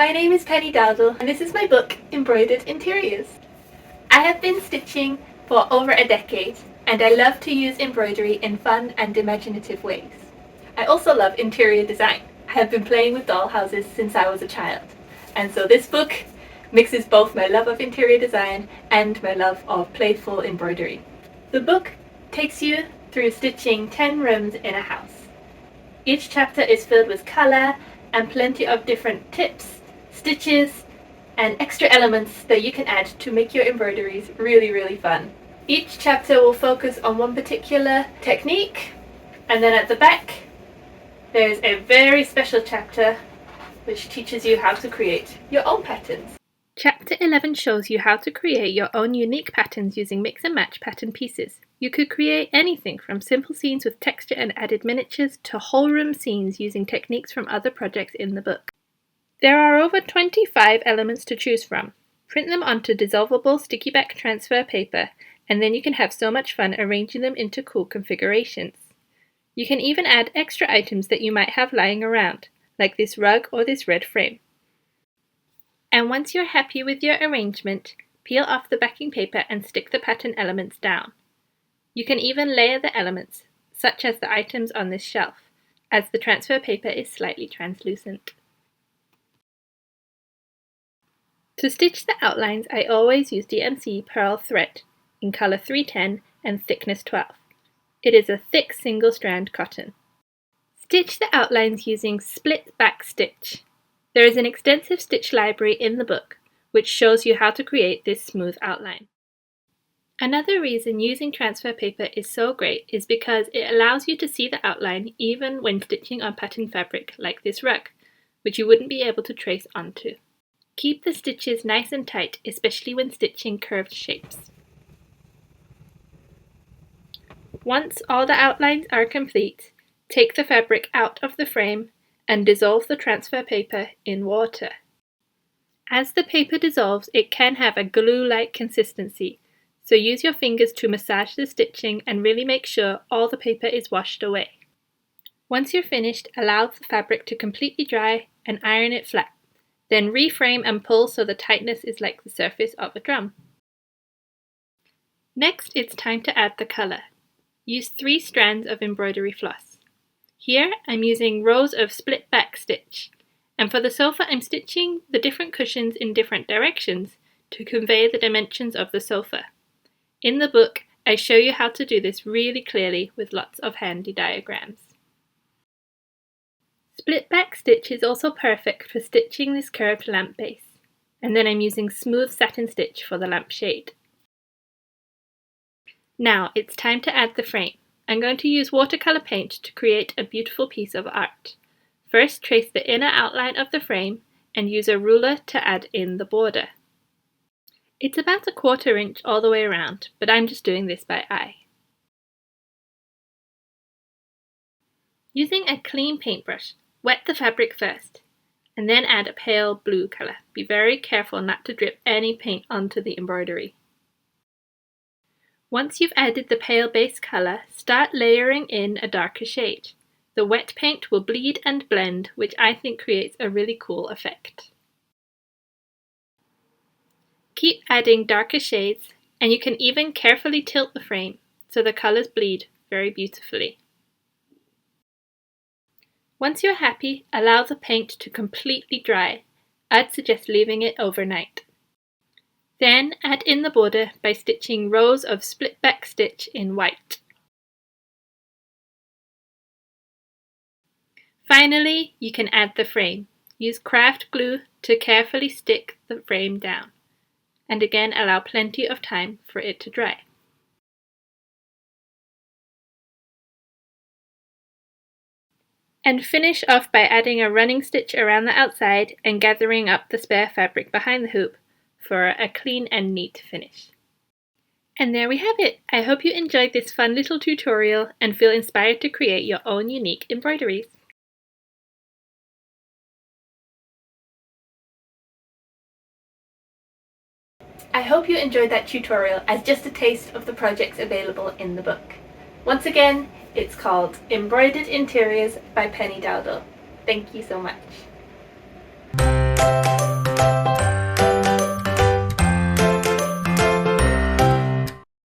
My name is Penny Dowdell and this is my book, Embroidered Interiors. I have been stitching for over a decade and I love to use embroidery in fun and imaginative ways. I also love interior design. I have been playing with dollhouses since I was a child, and so this book mixes both my love of interior design and my love of playful embroidery. The book takes you through stitching 10 rooms in a house. Each chapter is filled with colour and plenty of different tips, stitches, and extra elements that you can add to make your embroideries really fun. Each chapter will focus on one particular technique, and then at the back there's a very special chapter which teaches you how to create your own patterns. Chapter 11 shows you how to create your own unique patterns using mix and match pattern pieces. You could create anything from simple scenes with texture and added miniatures to whole room scenes using techniques from other projects in the book. There are over 25 elements to choose from. Print them onto dissolvable sticky back transfer paper, and then you can have so much fun arranging them into cool configurations. You can even add extra items that you might have lying around, like this rug or this red frame. And once you're happy with your arrangement, peel off the backing paper and stick the pattern elements down. You can even layer the elements, such as the items on this shelf, as the transfer paper is slightly translucent. To stitch the outlines, I always use DMC pearl thread in colour 310 and thickness 12. It is a thick single strand cotton. Stitch the outlines using split back stitch. There is an extensive stitch library in the book, which shows you how to create this smooth outline. Another reason using transfer paper is so great is because it allows you to see the outline even when stitching on pattern fabric like this rug, which you wouldn't be able to trace onto. Keep the stitches nice and tight, especially when stitching curved shapes. Once all the outlines are complete, take the fabric out of the frame and dissolve the transfer paper in water. As the paper dissolves, it can have a glue-like consistency, so use your fingers to massage the stitching and really make sure all the paper is washed away. Once you're finished, allow the fabric to completely dry and iron it flat. Then reframe and pull so the tightness is like the surface of a drum. Next, it's time to add the colour. Use 3 strands of embroidery floss. Here I'm using rows of split back stitch, and for the sofa I'm stitching the different cushions in different directions to convey the dimensions of the sofa. In the book, I show you how to do this really clearly with lots of handy diagrams. Split back stitch is also perfect for stitching this curved lamp base, and then I'm using smooth satin stitch for the lamp shade. Now it's time to add the frame. I'm going to use watercolour paint to create a beautiful piece of art. First, trace the inner outline of the frame and use a ruler to add in the border. It's about 1/4 inch all the way around, but I'm just doing this by eye. Using a clean paintbrush, wet the fabric first, and then add a pale blue colour. Be very careful not to drip any paint onto the embroidery. Once you've added the pale base colour, start layering in a darker shade. The wet paint will bleed and blend, which I think creates a really cool effect. Keep adding darker shades, and you can even carefully tilt the frame so the colours bleed very beautifully. Once you're happy, allow the paint to completely dry. I'd suggest leaving it overnight. Then add in the border by stitching rows of split back stitch in white. Finally, you can add the frame. Use craft glue to carefully stick the frame down, and again allow plenty of time for it to dry. And finish off by adding a running stitch around the outside and gathering up the spare fabric behind the hoop for a clean and neat finish. And there we have it! I hope you enjoyed this fun little tutorial and feel inspired to create your own unique embroideries. I hope you enjoyed that tutorial as just a taste of the projects available in the book. Once again, it's called Embroidered Interiors by Penny Dowdell. Thank you so much.